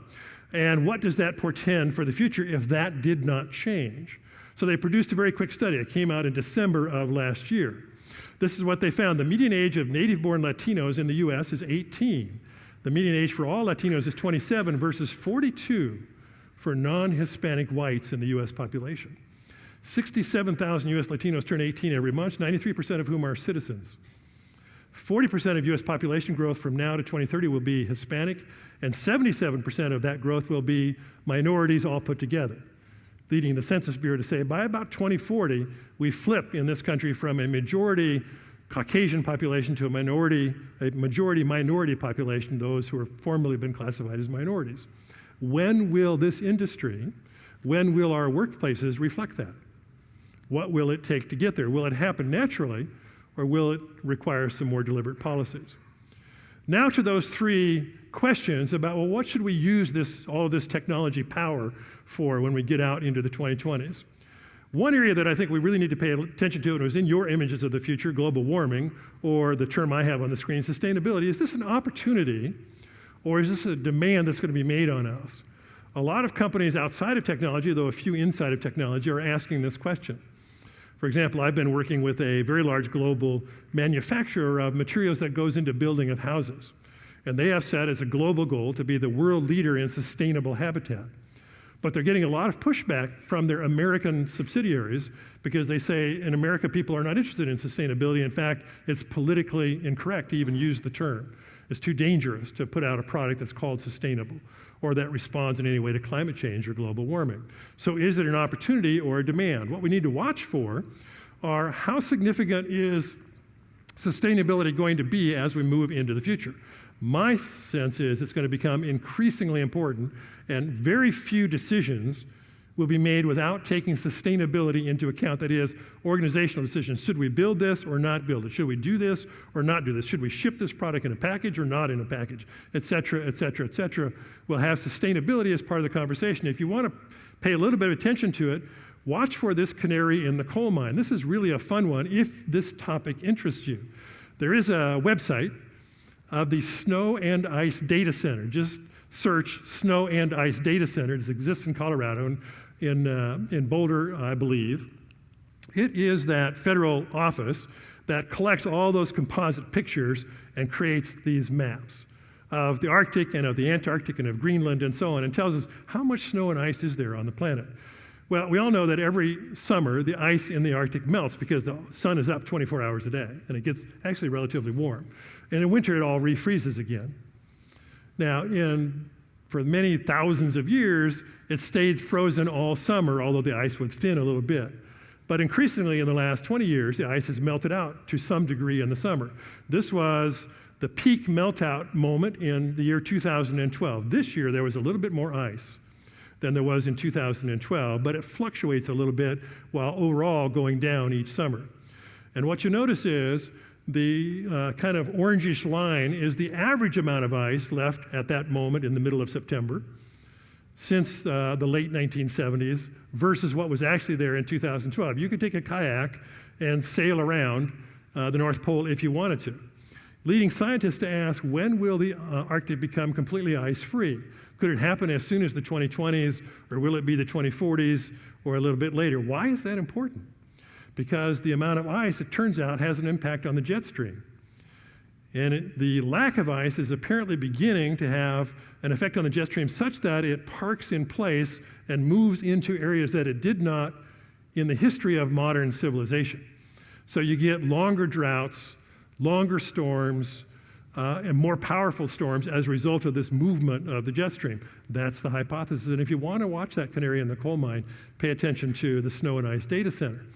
[SPEAKER 2] And what does that portend for the future if that did not change? So they produced a very quick study. It came out in December of last year. This is what they found. The median age of native-born Latinos in the U.S. is 18. The median age for all Latinos is 27 versus 42 for non-Hispanic whites in the U.S. population. 67,000 U.S. Latinos turn 18 every month, 93% of whom are citizens. 40% of U.S. population growth from now to 2030 will be Hispanic, and 77% of that growth will be minorities all put together, leading the Census Bureau to say by about 2040, we flip in this country from a majority Caucasian population to a majority minority population, those who have formerly been classified as minorities. When will this industry, when will our workplaces reflect that? What will it take to get there? Will it happen naturally, or will it require some more deliberate policies? Now to those 3 questions about, well, what should we use all of this technology power for when we get out into the 2020s? One area that I think we really need to pay attention to, and it was in your images of the future, global warming, or the term I have on the screen, sustainability. Is this an opportunity, or is this a demand that's going to be made on us? A lot of companies outside of technology, though a few inside of technology, are asking this question. For example, I've been working with a very large global manufacturer of materials that goes into building of houses. And they have set as a global goal to be the world leader in sustainable habitat. But they're getting a lot of pushback from their American subsidiaries because they say in America people are not interested in sustainability. In fact, it's politically incorrect to even use the term. It's too dangerous to put out a product that's called sustainable or that responds in any way to climate change or global warming. So is it an opportunity or a demand? What we need to watch for are how significant is sustainability going to be as we move into the future. My sense is it's going to become increasingly important, and very few decisions will be made without taking sustainability into account. That is, organizational decisions. Should we build this or not build it? Should we do this or not do this? Should we ship this product in a package or not in a package? Et cetera, et cetera, et cetera. We'll have sustainability as part of the conversation. If you want to pay a little bit of attention to it, watch for this canary in the coal mine. This is really a fun one if this topic interests you. There is a website of the Snow and Ice Data Center. Just search Snow and Ice Data Center. It exists in Colorado, in Boulder, I believe. It is that federal office that collects all those composite pictures and creates these maps of the Arctic and of the Antarctic and of Greenland and so on, and tells us how much snow and ice is there on the planet. Well, we all know that every summer the ice in the Arctic melts because the sun is up 24 hours a day, and it gets actually relatively warm. And in winter, it all refreezes again. Now, for many thousands of years, it stayed frozen all summer, although the ice would thin a little bit. But increasingly in the last 20 years, the ice has melted out to some degree in the summer. This was the peak meltout moment in the year 2012. This year, there was a little bit more ice than there was in 2012, but it fluctuates a little bit while overall going down each summer. And what you notice is the kind of orangish line is the average amount of ice left at that moment in the middle of September since the late 1970s versus what was actually there in 2012. You could take a kayak and sail around the North Pole if you wanted to, leading scientists to ask, when will the Arctic become completely ice-free? Could it happen as soon as the 2020s, or will it be the 2040s, or a little bit later? Why is that important? Because the amount of ice, it turns out, has an impact on the jet stream. And the lack of ice is apparently beginning to have an effect on the jet stream such that it parks in place and moves into areas that it did not in the history of modern civilization. So you get longer droughts, longer storms, and more powerful storms as a result of this movement of the jet stream. That's the hypothesis. And if you want to watch that canary in the coal mine, pay attention to the Snow and Ice Data Center.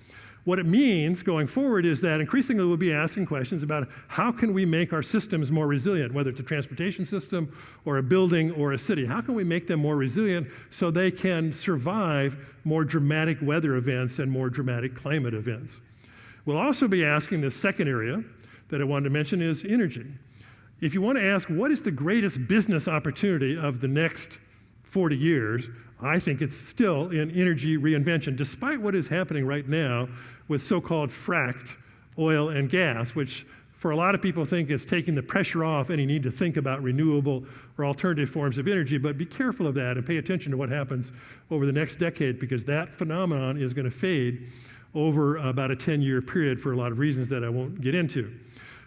[SPEAKER 2] What it means going forward is that increasingly we'll be asking questions about how can we make our systems more resilient, whether it's a transportation system or a building or a city. How can we make them more resilient so they can survive more dramatic weather events and more dramatic climate events? We'll also be asking the second area that I wanted to mention is energy. If you want to ask what is the greatest business opportunity of the next 40 years, I think it's still in energy reinvention, despite what is happening right now with so-called fracked oil and gas, which for a lot of people think is taking the pressure off any need to think about renewable or alternative forms of energy. But be careful of that and pay attention to what happens over the next decade, because that phenomenon is going to fade over about a 10-year period for a lot of reasons that I won't get into.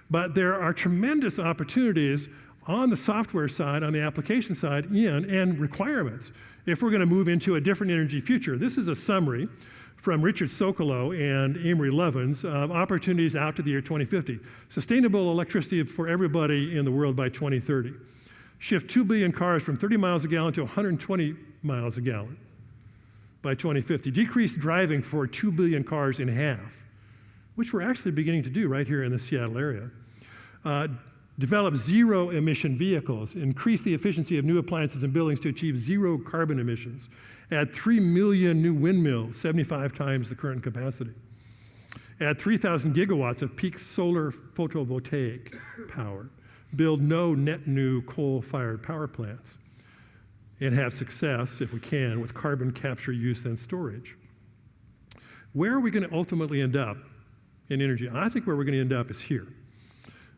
[SPEAKER 2] But there are tremendous opportunities on the software side, on the application side, and requirements if we're going to move into a different energy future. This is a summary from Richard Sokolow and Amory Lovins of opportunities out to the year 2050. Sustainable electricity for everybody in the world by 2030. Shift 2 billion cars from 30 miles a gallon to 120 miles a gallon by 2050. Decrease driving for 2 billion cars in half, which we're actually beginning to do right here in the Seattle area. Develop zero emission vehicles, increase the efficiency of new appliances and buildings to achieve zero carbon emissions, add 3 million new windmills, 75 times the current capacity, add 3,000 gigawatts of peak solar photovoltaic power, build no net new coal-fired power plants, and have success, if we can, with carbon capture, use, and storage. Where are we going to ultimately end up in energy? I think where we're going to end up is here,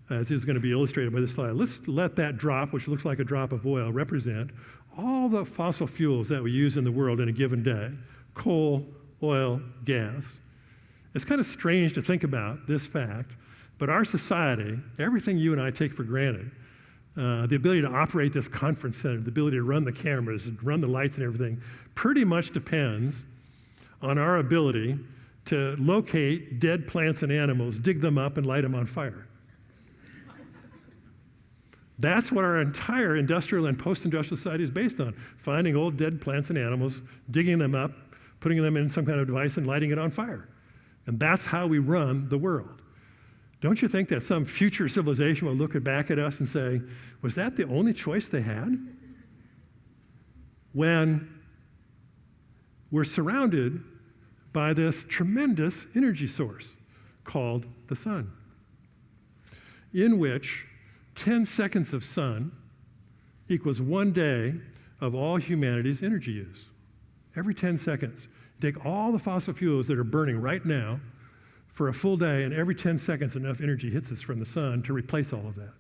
[SPEAKER 2] as is going to be illustrated by this slide. Let's let that drop, which looks like a drop of oil, represent all the fossil fuels that we use in the world in a given day: coal, oil, gas. It's kind of strange to think about this fact, but our society, everything you and I take for granted, the ability to operate this conference center, the ability to run the cameras, and run the lights and everything, pretty much depends on our ability to locate dead plants and animals, dig them up, and light them on fire. That's what our entire industrial and post-industrial society is based on: finding old dead plants and animals, digging them up, putting them in some kind of device, and lighting it on fire. And that's how we run the world. Don't you think that some future civilization will look back at us and say, was that the only choice they had? When we're surrounded by this tremendous energy source called the sun, in which 10 seconds of sun equals 1 day of all humanity's energy use. Every 10 seconds. Take all the fossil fuels that are burning right now for a full day, and every 10 seconds enough energy hits us from the sun to replace all of that.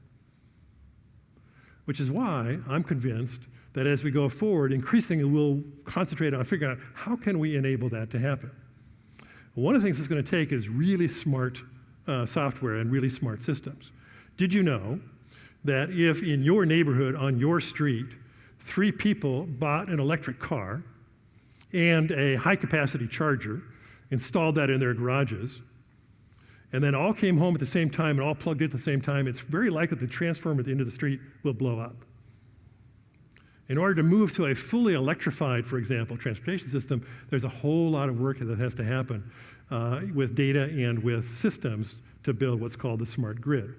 [SPEAKER 2] Which is why I'm convinced that as we go forward, increasingly we'll concentrate on figuring out how can we enable that to happen. One of the things it's going to take is really smart software and really smart systems. Did you know that if in your neighborhood, on your street, 3 people bought an electric car, and a high-capacity charger, installed that in their garages, and then all came home at the same time and all plugged in at the same time, it's very likely the transformer at the end of the street will blow up. In order to move to a fully electrified, for example, transportation system, there's a whole lot of work that has to happen with data and with systems to build what's called the smart grid.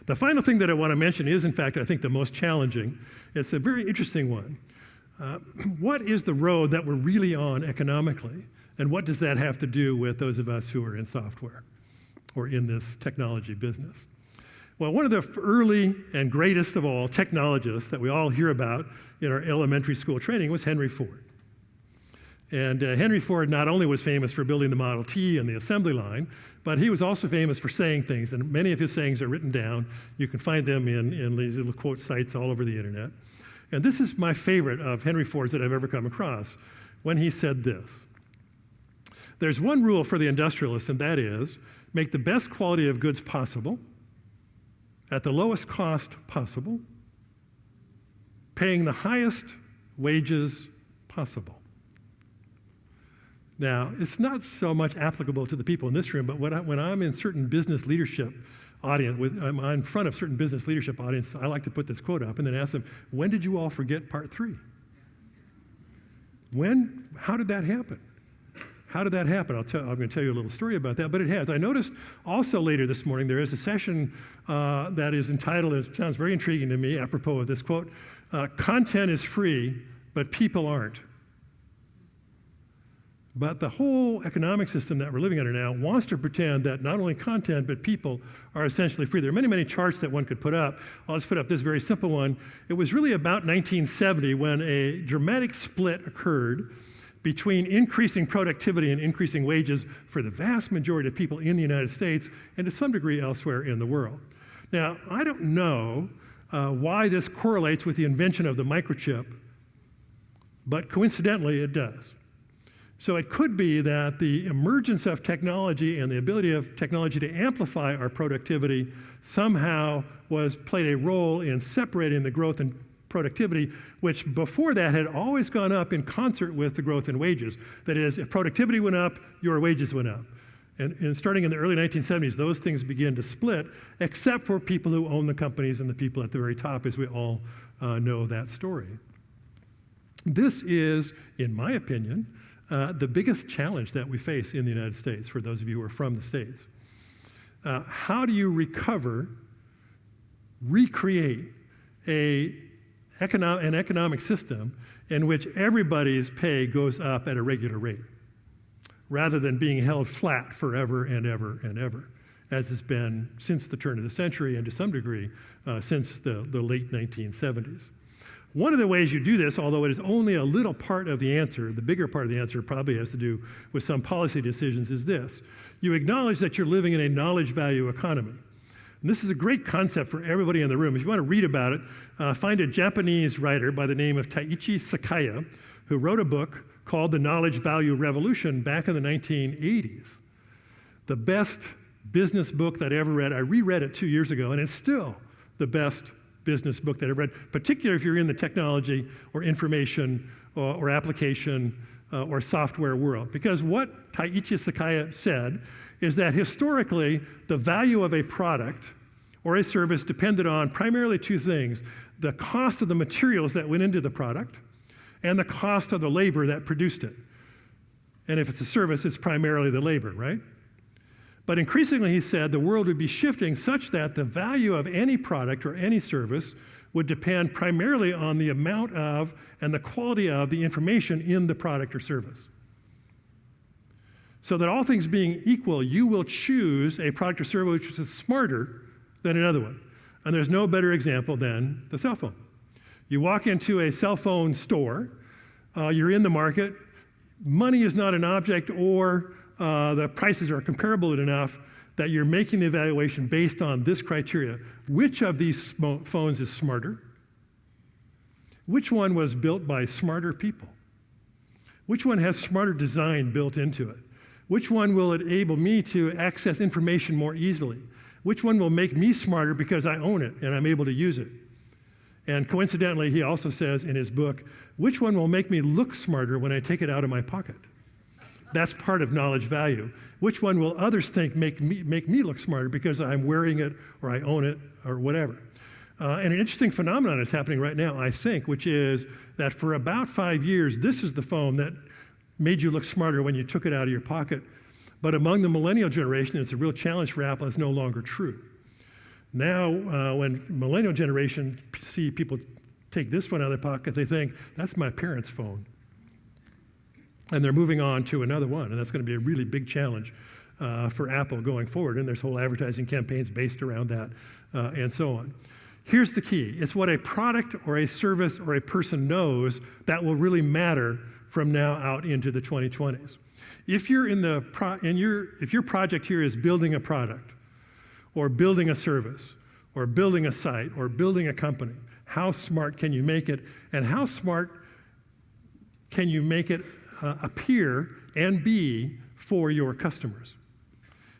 [SPEAKER 2] The final thing that I want to mention is, in fact, I think the most challenging. It's a very interesting one. What is the road that we're really on economically, and what does that have to do with those of us who are in software or in this technology business? Well, one of the early and greatest of all technologists that we all hear about in our elementary school training was Henry Ford. And Henry Ford not only was famous for building the Model T and the assembly line, but he was also famous for saying things, and many of his sayings are written down. You can find them in these little quote sites all over the internet. And this is my favorite of Henry Ford's that I've ever come across, when he said this: "There's one rule for the industrialist, and that is, make the best quality of goods possible, at the lowest cost possible, paying the highest wages possible." Now, it's not so much applicable to the people in this room, but when I'm in certain business leadership audience, I'm in front of certain business leadership audience, I like to put this quote up and then ask them, when did you all forget part 3? How did that happen? How did that happen? I'm going to tell you a little story about that, but it has. I noticed also later this morning there is a session that is entitled, and it sounds very intriguing to me, apropos of this quote, "Content is free, but people aren't." But the whole economic system that we're living under now wants to pretend that not only content, but people are essentially free. There are many, many charts that one could put up. I'll just put up this very simple one. It was really about 1970 when a dramatic split occurred between increasing productivity and increasing wages for the vast majority of people in the United States and to some degree elsewhere in the world. Now, I don't know why this correlates with the invention of the microchip, but coincidentally it does. So it could be that the emergence of technology and the ability of technology to amplify our productivity somehow played a role in separating the growth in productivity, which before that had always gone up in concert with the growth in wages. That is, if productivity went up, your wages went up. And starting in the early 1970s, those things began to split, except for people who own the companies and the people at the very top, as we all know that story. This is, in my opinion, the biggest challenge that we face in the United States, for those of you who are from the States. How do you recreate an economic system in which everybody's pay goes up at a regular rate, rather than being held flat forever and ever and ever, as it's been since the turn of the century and to some degree since the late 1970s? One of the ways you do this, although it is only a little part of the answer, the bigger part of the answer probably has to do with some policy decisions, is this. You acknowledge that you're living in a knowledge value economy. And this is a great concept for everybody in the room. If you want to read about it, find a Japanese writer by the name of Taiichi Sakaya, who wrote a book called The Knowledge Value Revolution back in the 1980s. The best business book that I ever read. I reread it 2 years ago, and it's still the best business book that I've read, particularly if you're in the technology or information or application or software world. Because what Taiichi Sakaya said is that historically, the value of a product or a service depended on primarily 2 things: the cost of the materials that went into the product and the cost of the labor that produced it. And if it's a service, it's primarily the labor, right? But increasingly, he said, the world would be shifting such that the value of any product or any service would depend primarily on the amount of and the quality of the information in the product or service. So that all things being equal, you will choose a product or service which is smarter than another one. And there's no better example than the cell phone. You walk into a cell phone store, you're in the market, money is not an object, or the prices are comparable enough that you're making the evaluation based on this criteria. Which of these phones is smarter? Which one was built by smarter people? Which one has smarter design built into it? Which one will enable me to access information more easily? Which one will make me smarter because I own it and I'm able to use it? And coincidentally, he also says in his book, which one will make me look smarter when I take it out of my pocket? That's part of knowledge value. Which one will others think make me look smarter because I'm wearing it or I own it or whatever? And an interesting phenomenon is happening right now, I think, which is that for about 5 years, this is the phone that made you look smarter when you took it out of your pocket. But among the millennial generation, it's a real challenge for Apple, it's no longer true. Now, when millennial generation see people take this phone out of their pocket, they think, that's my parents' phone. And they're moving on to another one, and that's going to be a really big challenge for Apple going forward. And there's whole advertising campaigns based around that, and so on. Here's the key. It's what a product or a service or a person knows that will really matter from now out into the 2020s. If your project here is building a product, or building a service, or building a site, or building a company, how smart can you make it, and how smart can you make it appear and be for your customers?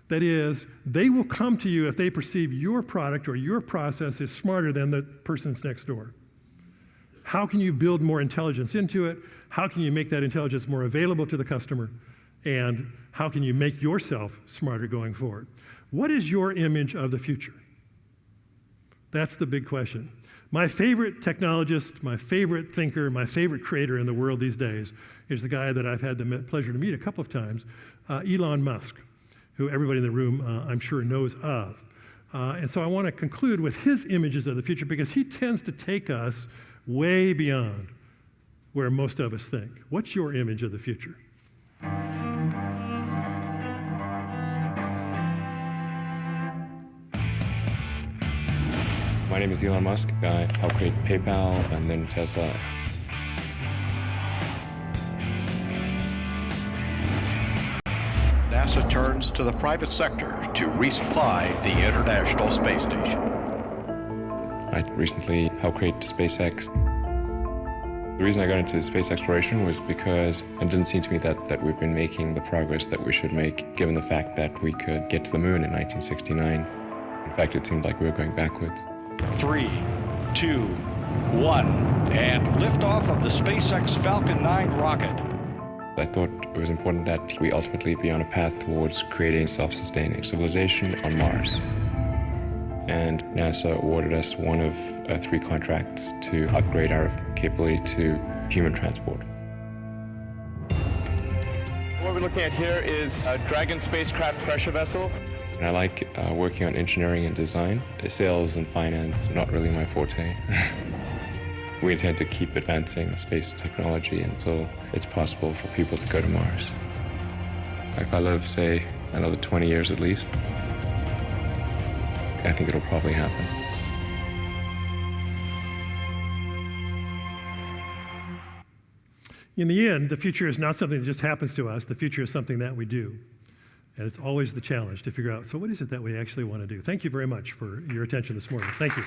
[SPEAKER 2] That is, they will come to you if they perceive your product or your process is smarter than the person's next door. How can you build more intelligence into it? How can you make that intelligence more available to the customer? And how can you make yourself smarter going forward? What is your image of the future? That's the big question. My favorite technologist, my favorite thinker, my favorite creator in the world these days is the guy that I've had the pleasure to meet a couple of times, Elon Musk, who everybody in the room, I'm sure, knows of. And so I want to conclude with his images of the future because he tends to take us way beyond where most of us think. What's your image of the future?
[SPEAKER 6] My name is Elon Musk. I helped create PayPal and then Tesla.
[SPEAKER 7] NASA turns to the private sector to resupply the International Space Station.
[SPEAKER 6] I recently helped create SpaceX. The reason I got into space exploration was because it didn't seem to me that we've been making the progress that we should make, given the fact that we could get to the moon in 1969. In fact, it seemed like we were going backwards.
[SPEAKER 8] 3, 2, 1, and liftoff of the SpaceX Falcon 9 rocket.
[SPEAKER 6] I thought it was important that we ultimately be on a path towards creating a self-sustaining civilization on Mars. And NASA awarded us one of 3 contracts to upgrade our capability to human transport.
[SPEAKER 9] What we're looking at here is a Dragon spacecraft pressure vessel.
[SPEAKER 6] And I like working on engineering and design. Sales and finance, not really my forte. We intend to keep advancing space technology until it's possible for people to go to Mars. If I live, say, another 20 years at least, I think it'll probably happen.
[SPEAKER 2] In the end, the future is not something that just happens to us. The future is something that we do. And it's always the challenge to figure out, so what is it that we actually want to do? Thank you very much for your attention this morning. Thank you.